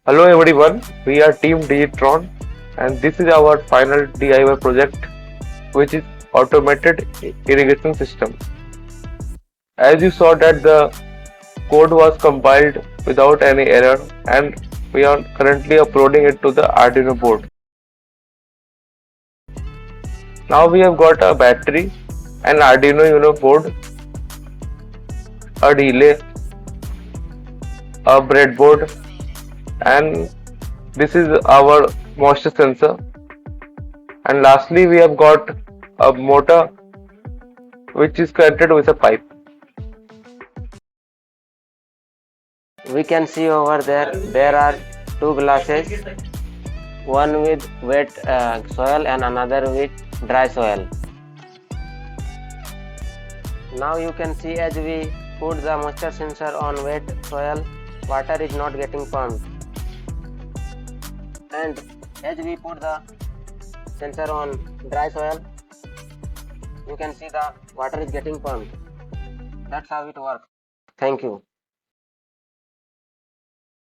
Hello everyone, we are Team Digitron and this is our final DIY project which is automated irrigation system. As you saw that the code was compiled without any error and we are currently uploading it to the Arduino board. Now we have got a battery, an Arduino Uno board, a relay, a breadboard and this is our moisture sensor, and lastly we have got a motor which is connected with a pipe. We can see over there are two glasses, one with wet soil and another with dry soil. Now you can see as we put the moisture sensor on wet soil, water is not getting pumped, and as we put the sensor on dry soil, you can see the water is getting pumped. That's how it works. Thank you.